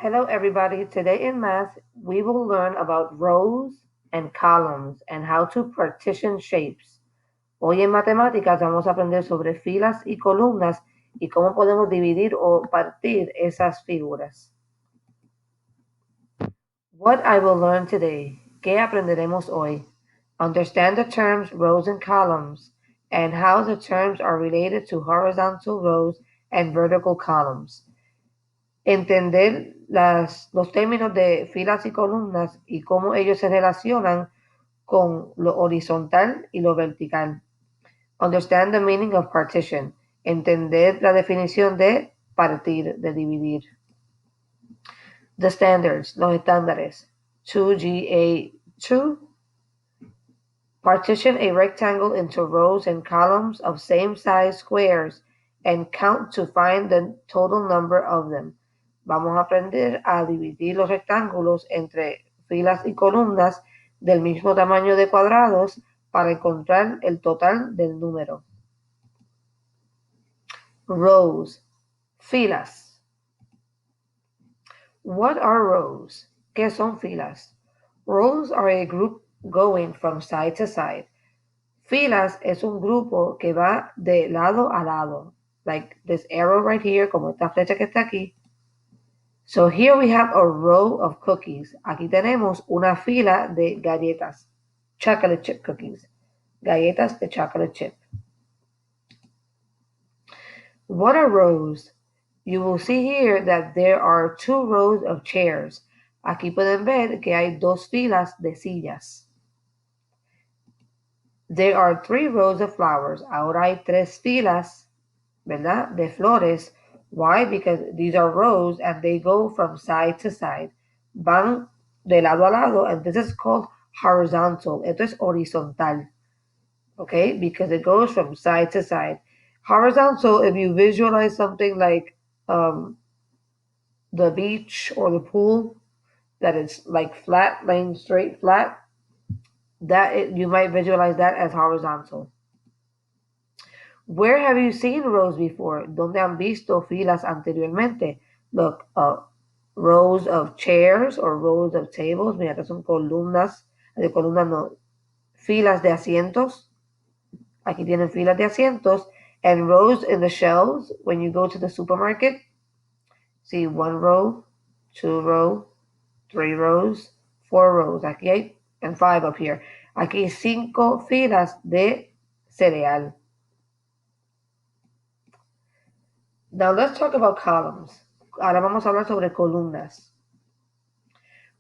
Hello, everybody. Today in math, we will learn about rows and columns and how to partition shapes. Hoy en matemáticas vamos a aprender sobre filas y columnas y cómo podemos dividir o partir esas figuras. What I will learn today. ¿Qué aprenderemos hoy? Understand the terms rows and columns and how the terms are related to horizontal rows and vertical columns. Entender los términos de filas y columnas y cómo ellos se relacionan con lo horizontal y lo vertical. Understand the meaning of partition. Entender la definición de partir, de dividir. The standards, los estándares. 2GA2. Partition a rectangle into rows and columns of same size squares and count to find the total number of them. Vamos a aprender a dividir los rectángulos entre filas y columnas del mismo tamaño de cuadrados para encontrar el total del número. Rows, filas. What are rows? ¿Qué son filas? Rows are a group going from side to side. Filas es un grupo que va de lado a lado. Like this arrow right here, como esta flecha que está aquí. So here we have a row of cookies. Aquí tenemos una fila de galletas. Chocolate chip cookies. Galletas de chocolate chip. What are rows? You will see here that there are two rows of chairs. Aquí pueden ver que hay dos filas de sillas. There are three rows of flowers. Ahora hay tres filas, ¿verdad? De flores. Why? Because these are rows and they go from side to side. Van de lado a lado, and this is called horizontal. Esto es horizontal. Okay? Because it goes from side to side. Horizontal, if you visualize something like the beach or the pool, that it's like flat, laying straight flat, you might visualize that as horizontal. Where have you seen rows before? ¿Dónde han visto filas anteriormente? Look, rows of chairs or rows of tables. Mira, que son columnas. De columnas no. Filas de asientos. Aquí tienen filas de asientos. And rows in the shelves when you go to the supermarket. See, 1 row, 2 row, 3 rows, 4 rows. Aquí hay, and 5 up here. Aquí hay 5 filas de cereal. Now let's talk about columns. Ahora vamos a hablar sobre columnas.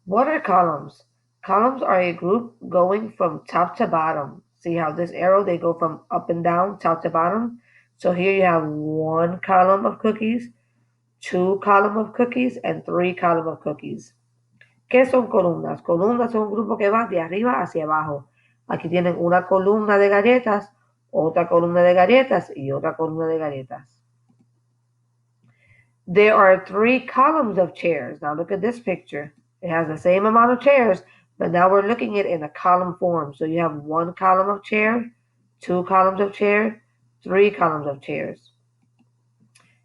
What are columns? Columns are a group going from top to bottom. See how this arrow, they go from up and down, top to bottom? So here you have 1 column of cookies, 2 column of cookies, and 3 column of cookies. ¿Qué son columnas? Columnas son un grupo que va de arriba hacia abajo. Aquí tienen una columna de galletas, otra columna de galletas y otra columna de galletas. There are 3 columns of chairs. Now look at this picture. It has the same amount of chairs, but now we're looking at it in a column form. So you have 1 column of chair, 2 columns of chair, 3 columns of chairs.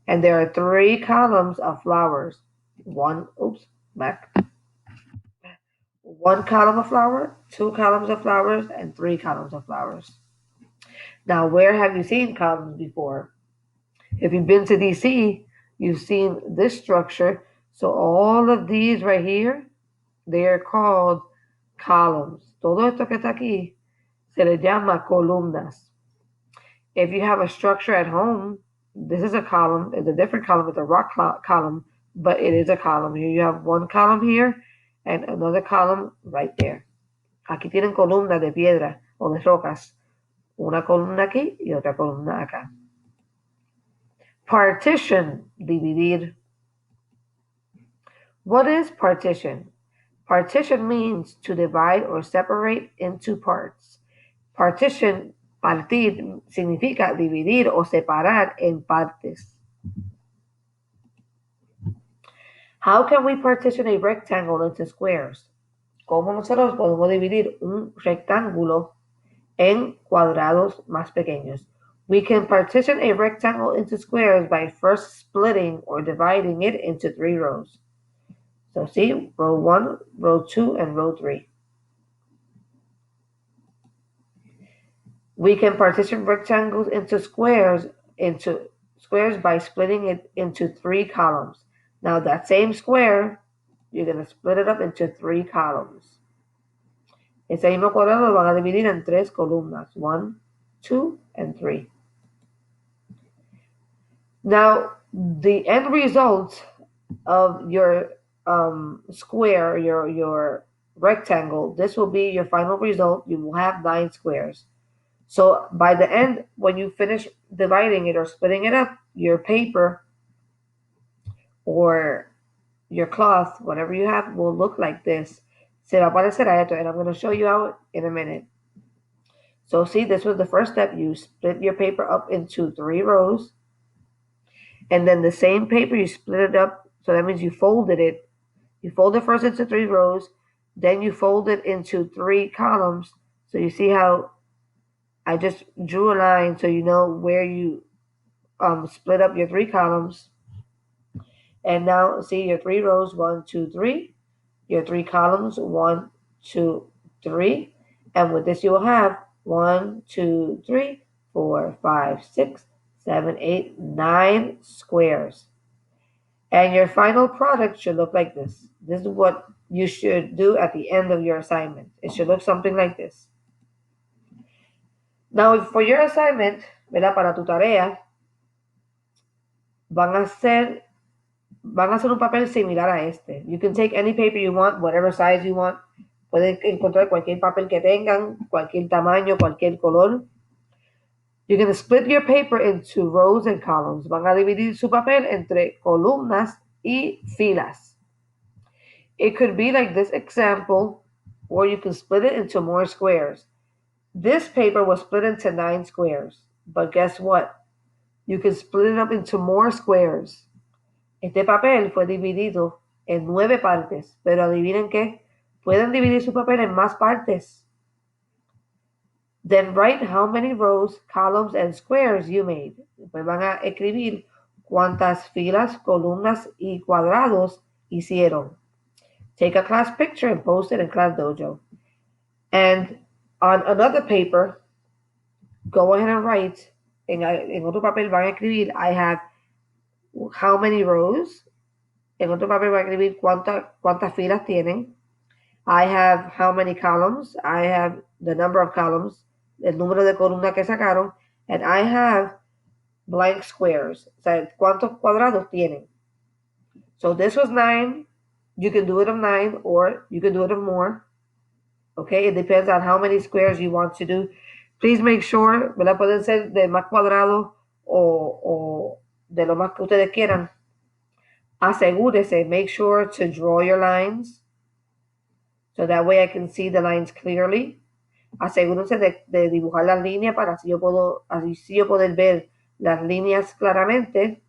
And there are 3 columns of flowers. 1 column of flower, 2 columns of flowers, and 3 columns of flowers. Now, where have you seen columns before? If you've been to DC, you've seen this structure. So all of these right here, they are called columns. Todo esto que está aquí se le llama columnas. If you have a structure at home, this is a column. It's a different column. It's a rock column, but it is a column. Here you have 1 column here and another column right there. Aquí tienen columnas de piedra o de rocas. Una columna aquí y otra columna acá. Partition, dividir. What is partition? Partition means to divide or separate into parts. Partition, partir, significa dividir o separar en partes. How can we partition a rectangle into squares? ¿Cómo nosotros podemos dividir un rectángulo en cuadrados más pequeños? We can partition a rectangle into squares by first splitting or dividing it into 3 rows. So see, row 1, row 2, and row 3. We can partition rectangles into squares by splitting it into 3 columns. Now that same square, you're going to split it up into 3 columns. Ese mismo cuadrado lo van a dividir en 3 columnas, 1, 2, and 3. Now, the end result of your square, your rectangle, this will be your final result. You will have 9 squares. So by the end, when you finish dividing it or splitting it up, your paper or your cloth, whatever you have, will look like this. Se va a parecer a esto, and I'm going to show you how in a minute. So see, this was the first step. You split your paper up into 3 rows. And then the same paper, you split it up. So that means you folded it. You fold it first into 3 rows. Then you fold it into 3 columns. So you see how I just drew a line so you know where you split up your 3 columns. And now see your 3 rows, 1, 2, 3. Your 3 columns, 1, 2, 3. And with this you will have 1, 2, 3, 4, 5, 6, 7, 8, 9 squares. And your final product should look like this. This is what you should do at the end of your assignment. It should look something like this. Now, for your assignment, ¿verdad? Para tu tarea, van a hacer un papel similar a este. You can take any paper you want, whatever size you want. Pueden encontrar cualquier papel que tengan, cualquier tamaño, cualquier color. You're going to split your paper into rows and columns. Van a dividir su papel entre columnas y filas. It could be like this example, or you can split it into more squares. This paper was split into 9 squares, but guess what? You can split it up into more squares. Este papel fue dividido en 9 partes, pero adivinen qué, pueden dividir su papel en más partes. Then write how many rows, columns, and squares you made. Después van a escribir cuántas filas, columnas y cuadrados hicieron. Take a class picture and post it in Class Dojo. And on another paper, go ahead and write, en otro papel van a escribir, I have how many rows. En otro papel van a escribir cuántas filas tienen. I have how many columns. I have the number of columns, el número de columnas que sacaron. And I have blank squares. O sea, cuántos cuadrados tienen. So this was 9. You can do it of 9 or you can do it of more. Okay, it depends on how many squares you want to do. Please make sure, ¿verdad? Pueden ser de más cuadrados o de lo más que ustedes quieran. Asegúrese, make sure to draw your lines. So that way I can see the lines clearly. Asegúrense de dibujar las líneas para así yo poder ver las líneas claramente.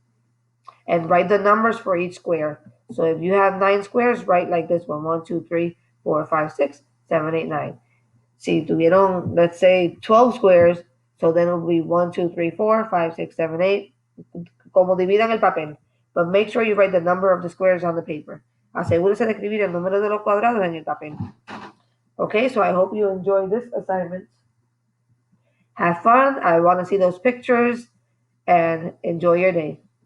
And write the numbers for each square. So if you have 9 squares, write like this one. 1, 2, 3, 4, 5, 6, 7, 8, 9. Si tuvieron, let's say, 12 squares, so then it will be 1, 2, 3, 4, 5, 6, 7, 8. Como dividan el papel. But make sure you write the number of the squares on the paper. Asegúrese de escribir el número de los cuadrados en el papel. Okay, so I hope you enjoy this assignment. Have fun. I want to see those pictures and enjoy your day.